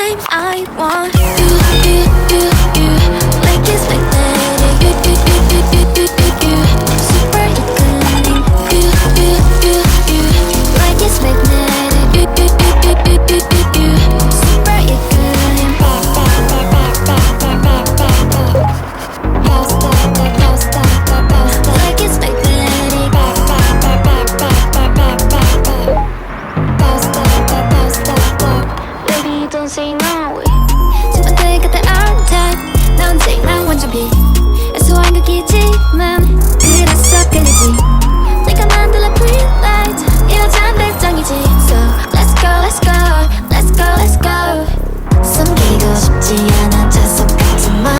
time I want you, like it's magnetic. You, super economic. You, like it's magnetic. You, super economic. Like it's magnetic. Baby, don't say no. 친구들 같아 all time. 나 언제나 완전 비. 애소한 극이지만